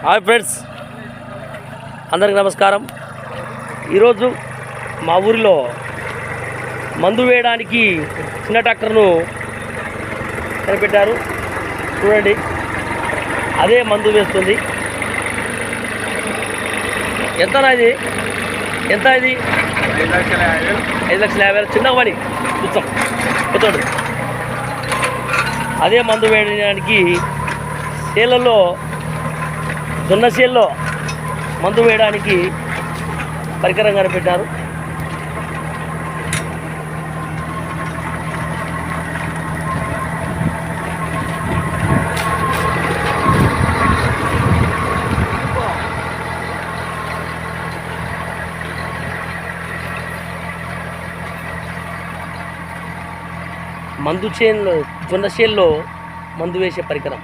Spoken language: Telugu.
హాయ్ ఫ్రెండ్స్, అందరికి నమస్కారం. ఈరోజు మా ఊరిలో మందు వేయడానికి చిన్న ట్రాక్టర్ను కనిపెట్టారు. చూడండి, అదే మందు వేస్తుంది. ఎంతనా ఇది? ఎంత ఇది? 5,50,000. చిన్న పని కూర్చోం కూర్చోండి. అదే మందు వేయడానికి చేలలో, జొన్న చేల్లో మందు వేయడానికి పరికరం కనిపెట్టారు. మందు చేనులో, జొన్న చేల్లో మందు వేసే పరికరం.